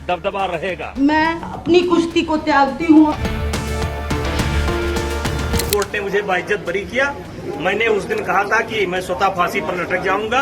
दबदबा रहेगा। मैं अपनी कुश्ती को त्यागती हूँ। कोर्ट ने मुझे बाइज्जत बरी किया। मैंने उस दिन कहा था कि मैं स्वतः फांसी पर लटक जाऊंगा,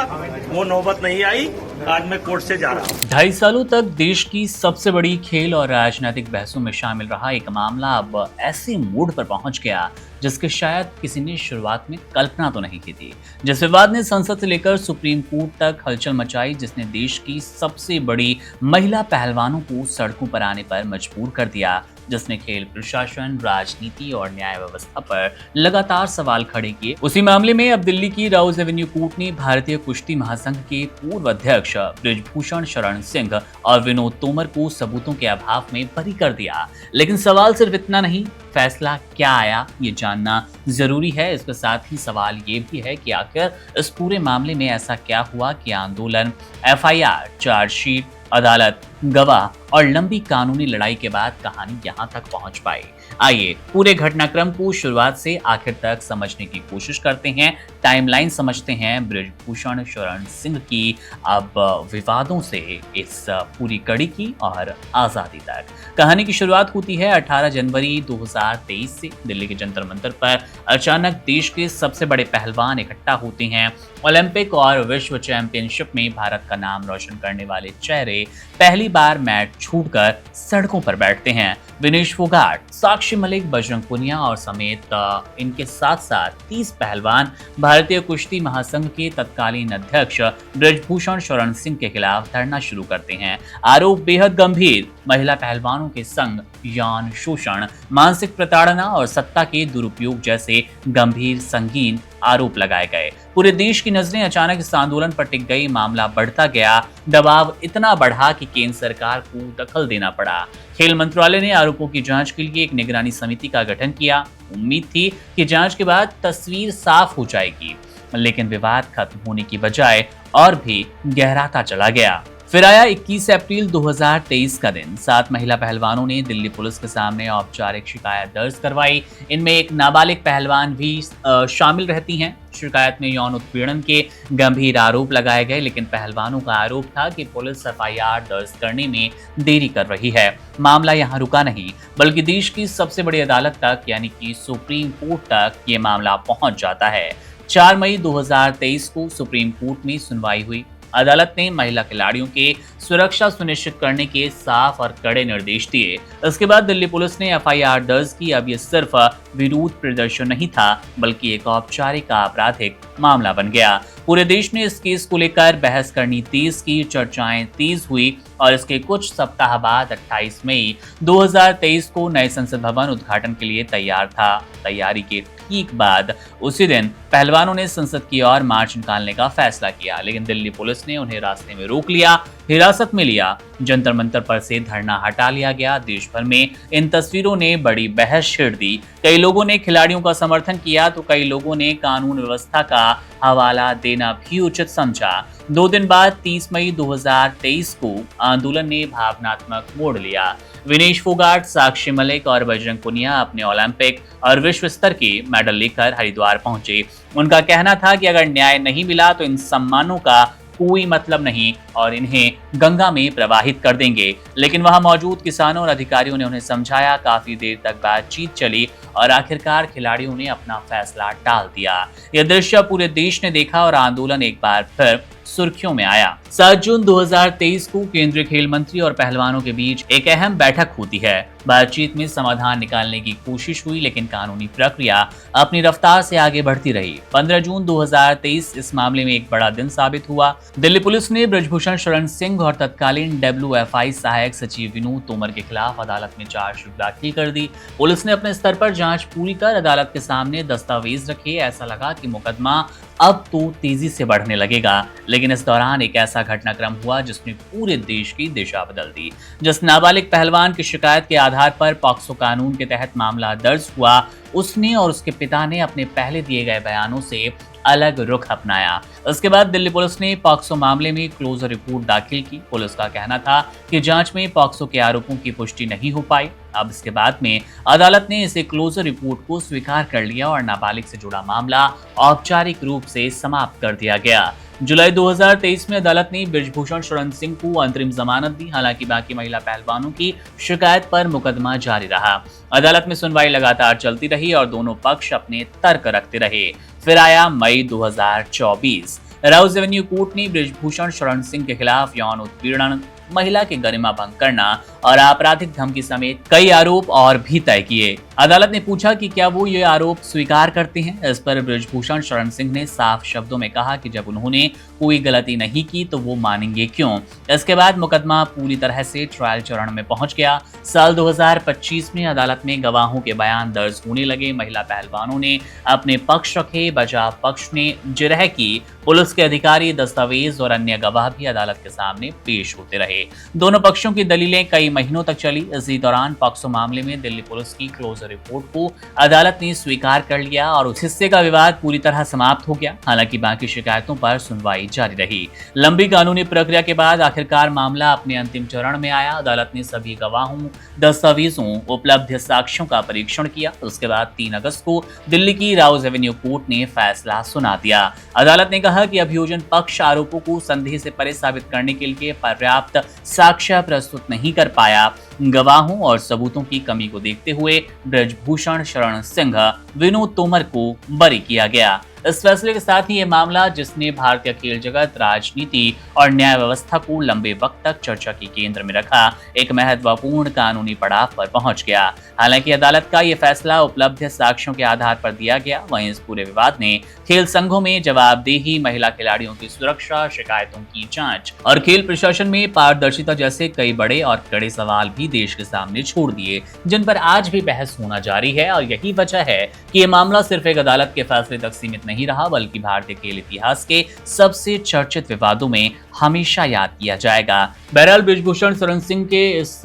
वो नौबत नहीं आई। आज मैं कोर्ट से जा रहा हूँ। 2.5 सालों तक देश की सबसे बड़ी खेल और राजनीतिक बहसों में शामिल रहा एक मामला अब ऐसे मोड़ पर पहुंच गया जिसकी शायद किसी ने शुरुआत में कल्पना तो नहीं की थी। जिस विवाद ने संसद से लेकर सुप्रीम कोर्ट तक हलचल मचाई, जिसने देश की सबसे बड़ी महिला पहलवानों को सड़कों पर आने पर मजबूर कर दिया, जिसने खेल प्रशासन, राजनीति और न्याय व्यवस्था पर लगातार सवाल खड़े किए। उसी मामले में अब दिल्ली की राउज एवेन्यू कोर्ट ने भारतीय कुश्ती महासंघ के पूर्व अध्यक्ष बृजभूषण शरण सिंह और विनोद तोमर को सबूतों के अभाव में बरी कर दिया। लेकिन सवाल सिर्फ इतना नहीं, फैसला क्या आया ये जानना जरूरी है। इसके साथ ही सवाल ये भी है कि आखिर इस पूरे मामले में ऐसा क्या हुआ कि आंदोलन, एफआईआर, चार्जशीट, अदालत, गवाह और लंबी कानूनी लड़ाई के बाद कहानी यहाँ तक पहुंच पाई। आइए पूरे घटनाक्रम को शुरुआत से आखिर तक समझने की कोशिश करते हैं। टाइमलाइन समझते हैं बृजभूषण शरण सिंह की अब विवादों से इस पूरी कड़ी की और आजादी तक। कहानी की शुरुआत होती है 18 जनवरी 2023 से। दिल्ली के जंतर मंतर पर अचानक देश के सबसे बड़े पहलवान इकट्ठा होते हैं। ओलंपिक और विश्व चैंपियनशिप में भारत का नाम रोशन करने वाले चेहरे पहली बार मैच छोड़कर सड़कों पर बैठते हैं। विनेश फोगाट, साक्षी मलिक, बजरंग पुनिया और समेत इनके साथ साथ 30 पहलवान भारतीय कुश्ती महासंघ के तत्कालीन अध्यक्ष बृजभूषण शरण सिंह के खिलाफ धरना शुरू करते हैं। आरोप बेहद गंभीर, महिला पहलवानों के संग यौन शोषण, मानसिक प्रताड़ना और सत्ता के दुरुपयोग जैसे गंभीर संगीन आरोप लगाए गए। पूरे देश की नजरें अचानक इस आंदोलन पर टिक गई। मामला बढ़ता गया, दबाव इतना बढ़ा कि केंद्र सरकार को दखल देना पड़ा। खेल मंत्रालय ने आरोपों की जांच के लिए एक निगरानी समिति का गठन किया। उम्मीद थी कि जांच के बाद तस्वीर साफ हो जाएगी, लेकिन विवाद खत्म होने की बजाय और भी गहराता चला गया। फिर आया 21 अप्रैल 2023 का दिन। 7 महिला पहलवानों ने दिल्ली पुलिस के सामने औपचारिक शिकायत दर्ज करवाई। इनमें एक नाबालिग पहलवान भी शामिल रहती हैं। शिकायत में यौन उत्पीड़न के गंभीर आरोप लगाए गए, लेकिन पहलवानों का आरोप था कि पुलिस एफआईआर दर्ज करने में देरी कर रही है। मामला यहाँ रुका नहीं, बल्कि देश की सबसे बड़ी अदालत तक यानी कि सुप्रीम कोर्ट तक ये मामला पहुंच जाता है। 4 मई 2023 को सुप्रीम कोर्ट में सुनवाई हुई। अदालत ने महिला खिलाड़ियों के सुरक्षा सुनिश्चित करने के साफ और कड़े निर्देश दिए। इसके बाद दिल्ली पुलिस ने एफआईआर दर्ज की। अब ये सिर्फ विरोध प्रदर्शन नहीं था, बल्कि एक औपचारिक आपराधिक मामला बन गया। पूरे देश ने इस केस को लेकर बहस करनी तेज की, चर्चाएं तेज हुई और इसके कुछ सप्ताह बाद 28 मई 2023 को नए संसद भवन उद्घाटन के लिए तैयार था। तैयारी के ठीक बाद उसी दिन पहलवानों ने संसद की ओर मार्च निकालने का फैसला किया, लेकिन दिल्ली पुलिस ने उन्हें रास्ते में रोक लिया, हिरासत में लिया। जंतर मंतर पर से धरना हटा लिया गया। देश भर में इन तस्वीरों ने बड़ी बहस छेड़ दी। कई लोगों ने खिलाड़ियों का समर्थन किया तो कई लोगों ने कानून व्यवस्था का हवाला देना भी उचित समझा। 2 दिन बाद 30 मई 2023 को आंदोलन ने भावनात्मक मोड़ लिया। विनेश फोगाट, साक्षी मलिक और बजरंग पुनिया अपने ओलंपिक और विश्व स्तर के मेडल लेकर हरिद्वार पहुंचे। उनका कहना था कि अगर न्याय नहीं मिला तो इन सम्मानों का कोई मतलब नहीं और इन्हें गंगा में प्रवाहित कर देंगे। लेकिन वहां मौजूद किसानों और अधिकारियों ने उन्हें समझाया। काफी देर तक बातचीत चली और आखिरकार खिलाड़ियों ने अपना फैसला टाल दिया। यह दृश्य पूरे देश ने देखा और आंदोलन एक बार फिर सुर्खियों में आया। 7 जून 2023 को केंद्रीय खेल मंत्री और पहलवानों के बीच एक अहम बैठक होती है। बातचीत में समाधान निकालने की कोशिश हुई, लेकिन कानूनी प्रक्रिया अपनी रफ्तार से आगे बढ़ती रही। 15 जून 2023 इस मामले में एक बड़ा दिन साबित हुआ। दिल्ली पुलिस ने बृजभूषण शरण सिंह और तत्कालीन WFI सहायक सचिव विनोद तोमर के खिलाफ अदालत में चार्जशीट दाखिल कर दी। पुलिस ने अपने स्तर पर जांच पूरी कर अदालत के सामने दस्तावेज रखे। ऐसा लगा कि मुकदमा अब तो तेजी से बढ़ने लगेगा, लेकिन इस दौरान एक ऐसा घटनाक्रम हुआ जिसने पूरे देश की दिशा बदल दी। जिस नाबालिग पहलवान की शिकायत के आधार पर पॉक्सो कानून के तहत मामला दर्ज हुआ, उसने और उसके पिता ने अपने पहले दिए गए बयानों से अलग रुख अपनाया। उसके बाद दिल्ली पुलिस ने पॉक्सो मामले में क्लोजर रिपोर्ट दाखिल की। पुलिस का कहना था कि जांच में पॉक्सो के आरोपों की पुष्टि नहीं हो पाई। अब इसके बाद में अदालत ने इसे क्लोजर रिपोर्ट को स्वीकार कर लिया और नाबालिग से जुड़ा मामला औपचारिक रूप से समाप्त कर दिया गया। जुलाई 2023 में अदालत ने बृजभूषण शरण सिंह को अंतरिम जमानत दी। हालांकि बाकी महिला पहलवानों की शिकायत पर मुकदमा जारी रहा। अदालत में सुनवाई लगातार चलती रही और दोनों पक्ष अपने तर्क रखते रहे। फिर आया मई 2024। राउज एवेन्यू कोर्ट ने बृजभूषण शरण सिंह के खिलाफ यौन उत्पीड़न, महिला की गरिमा भंग करना और आपराधिक धमकी समेत कई आरोप और भी तय किए। अदालत ने पूछा कि क्या वो ये आरोप स्वीकार करते हैं। इस पर बृजभूषण शरण सिंह ने साफ शब्दों में कहा कि जब उन्होंने कोई गलती नहीं की तो वो मानेंगे क्यों। इसके बाद मुकदमा पूरी तरह से ट्रायल चरण में पहुंच गया। साल 2025 में अदालत में गवाहों के बयान दर्ज होने लगे। महिला पहलवानों ने अपने पक्ष रखे, बचाव पक्ष ने जिरह की, पुलिस के अधिकारी, दस्तावेज और अन्य गवाह भी अदालत के सामने पेश होते रहे। दोनों पक्षों की दलीलें कई महीनों तक चली। इसी दौरान पॉक्सो मामले में दिल्ली पुलिस की क्लोजर रिपोर्ट को अदालत ने स्वीकार कर लिया और उस हिस्से का विवाद पूरी तरह समाप्त हो गया। हालांकि बाकी शिकायतों पर सुनवाई जारी रही। लंबी कानूनी प्रक्रिया के बाद आखिरकार मामला अपने अंतिम चरण में आया। अदालत ने सभी गवाहों, दस्तावेजों, उपलब्ध साक्ष्यों का परीक्षण किया। उसके बाद 3 अगस्त को दिल्ली की राउज एवेन्यू कोर्ट ने फैसला सुना दिया। अदालत ने कहा कि अभियोजन पक्ष आरोपों को संदेह से परे साबित करने के लिए पर्याप्त साक्ष्य प्रस्तुत नहीं कर पाया। गवाहों और सबूतों की कमी को देखते हुए बृजभूषण शरण सिंह, विनोद तोमर को बरी किया गया। इस फैसले के साथ ही ये मामला, जिसने भारतीय खेल जगत, राजनीति और न्याय व्यवस्था को लंबे वक्त तक चर्चा के केंद्र में रखा, एक महत्वपूर्ण कानूनी पड़ाव पर पहुंच गया। हालांकि अदालत का यह फैसला उपलब्ध साक्ष्यों के आधार पर दिया गया। वहीं इस पूरे विवाद ने खेल संघों में जवाबदेही, महिला खिलाड़ियों की सुरक्षा, शिकायतों की जांच और खेल प्रशासन में पारदर्शिता जैसे कई बड़े और कड़े सवाल भी देश के सामने छोड़ दिए, जिन पर आज भी बहस होना जारी है। और यही वजह है कि ये मामला सिर्फ एक अदालत के फैसले तक सीमित नहीं रहा, बल्कि भारतीय खेल इतिहास के सबसे चर्चित विवादों में हमेशा याद किया जाएगा। बहरहाल बृजभूषण शरण सिंह के इस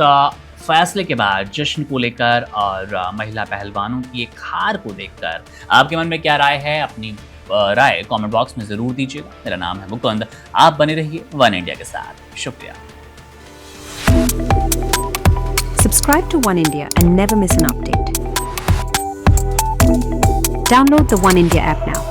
फैसले के बाद जश्न को लेकर और महिला पहलवानों की एक हार को देखकर आपके मन में क्या राय है, अपनी राय कमेंट बॉक्स में जरूर दीजिएगा। मेरा नाम है मुकुंद, आप बने रहिए वन इंडिया के साथ। शुक्रिया। Subscribe to One India and never miss an update. Download the One India app now.